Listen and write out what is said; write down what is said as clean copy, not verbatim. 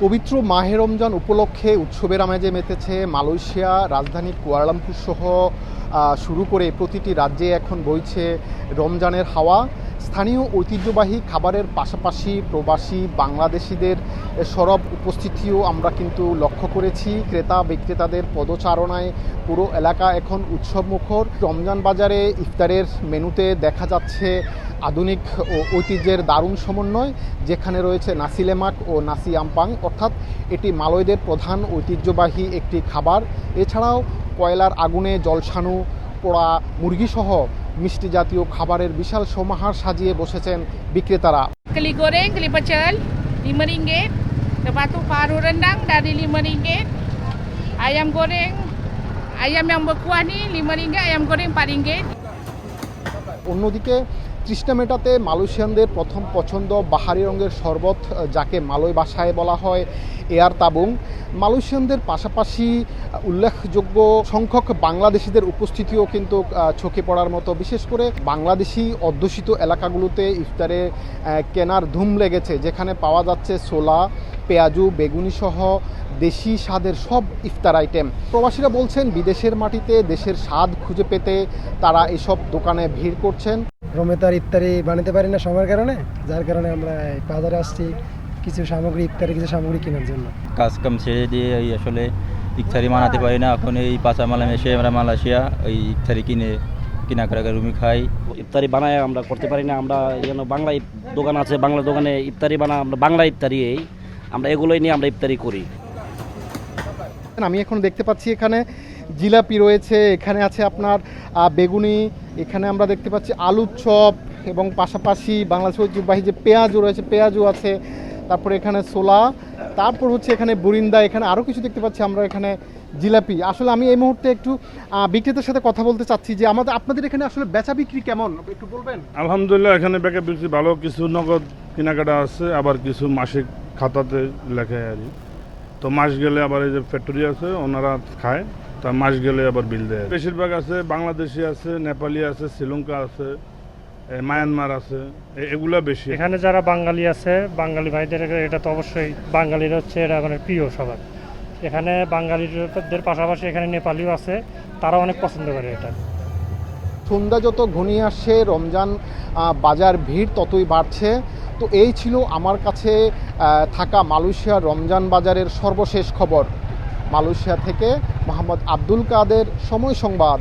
পবিত্র মাহে রমজান উপলক্ষে উৎসবের আমেজে মেতেছে মালয়েশিয়া রাজধানী কুয়ালালামপুর সহ শুরু করে প্রতিটি রাজ্যে এখন বইছে রমজানের হাওয়া। স্থানীয় ঐতিহ্যবাহী খাবারের পাশাপাশি প্রবাসী বাংলাদেশিদের সরব উপস্থিতিও আমরা কিন্তু লক্ষ্য করেছি। ক্রেতা বিক্রেতাদের পদচারণায় পুরো এলাকা এখন উৎসবমুখর। রমজান বাজারে ইফতারের মেনুতে দেখা যাচ্ছে আধুনিক ও ঐতিহ্যের দারুণ সমন্বয়, যেখানে রয়েছে নাসি লেমাক ও নাসি আমপাং, অর্থাৎ এটি মালয়দের প্রধান ঐতিহ্যবাহী একটি খাবার। এছাড়াও কয়লার আগুনে জলসানু, পোড়া মুরগিসহ মিষ্টি জাতীয় খাবারের বিশাল সমাহার সাজিয়ে বসেছেন বিক্রেতারা। Keli goreng, keli pecel, RM5. Lepas tu paru rendang dari RM5. Ayam goreng, ayam yang berkuah ni RM5, ayam goreng RM4. অন্যদিকে তৃষ্ণা মেটাতে মালয়েশিয়ানদের প্রথম পছন্দ বাহারি রঙের শরবত, যাকে মালয় ভাষায় বলা হয় এয়ার তাবুং। মালয়েশিয়ানদের পাশাপাশি উল্লেখযোগ্য সংখ্যক বাংলাদেশিদের উপস্থিতিও কিন্তু চোখে পড়ার মতো। বিশেষ করে বাংলাদেশি অধ্যুষিত এলাকাগুলোতে ইফতারে কেনার ধুম লেগেছে, যেখানে পাওয়া যাচ্ছে ছোলা, পেঁয়াজু, বেগুনি সহ দেশি স্বাদের সব ইফতার আইটেম। প্রবাসীরা বলছেন বিদেশের মাটিতে দেশের স্বাদ খুঁজে পেতে তারা এসব দোকানে ভিড় করছেন। রোমে তো আর ইফতারি বানাতে পারি না সময়ের কারণে, যার কারণে আমরা বাজারে আসছি কিছু সামগ্রী, ইফতারি কিছু সামগ্রী কেনার জন্য। কাজ কাম ছেড়ে দিয়ে আসলে ইফতারি বানাতে পারি না। এখন এই পাঁচা মালাম এসে আমরা মালয়েশিয়া ওই ইফতারি কিনা করে রুমি খাই। ইফতারি বানায় আমরা করতে পারি না। আমরা যেন বাংলা দোকান আছে, বাংলা দোকানে ইফতারি আমরা বাংলা ইফতারি আমরা এগুলোই নিয়ে আমরা ইফতারি করি। আমি এখন দেখতে পাচ্ছি এখানে জিলাপি রয়েছে, এখানে আছে আপনার বেগুনি, এখানে আমরা দেখতে পাচ্ছি আলুর চপ এবং পাশাপাশি বাংলাদেশের ঐতিহ্যবাহী যে পেঁয়াজও রয়েছে, পেঁয়াজও আছে, তারপরে এখানে ছোলা, তারপর হচ্ছে এখানে বুরিন্দা, এখানে আরও কিছু দেখতে পাচ্ছি আমরা এখানে জিলাপি। আসলে আমি এই মুহূর্তে একটু বিক্রেতার সাথে কথা বলতে চাচ্ছি যে আপনাদের এখানে আসলে বেচা বিক্রি কেমন একটু বলবেন? আলহামদুলিল্লাহ, এখানে বেচা বিক্রি ভালো, কিছু নগদ কেনাকাটা আছে, আবার কিছু মাসিক খাতাতে লেখায় আর কি। তো মাস গেলে আবার এই যে ফ্যাক্টরি আছে ওনারা খায়, তা মাস গেলে আবার বিল দেয়। বেশিরভাগ আছে বাংলাদেশি আছে, নেপালি আছে, শ্রীলঙ্কা আছে, মায়ানমার আছে, এগুলা বেশি। এখানে যারা বাঙালি আছে, বাঙালি ভাইদের এটা তো অবশ্যই বাঙালির হচ্ছে এটা মানে প্রিয় সবার। এখানে বাঙালিদের পাশাপাশি এখানে নেপালিও আছে, তারা অনেক পছন্দ করে এটা। সন্ধ্যা যত ঘনিয়ে আসছে রমজান বাজার ভিড় ততই বাড়ছে। তো এই ছিল আমার কাছে থাকা মালয়েশিয়ার রমজান বাজারের সর্বশেষ খবর। মালয়েশিয়া থেকে মোহাম্মদ আব্দুল কাদের, সময় সংবাদ।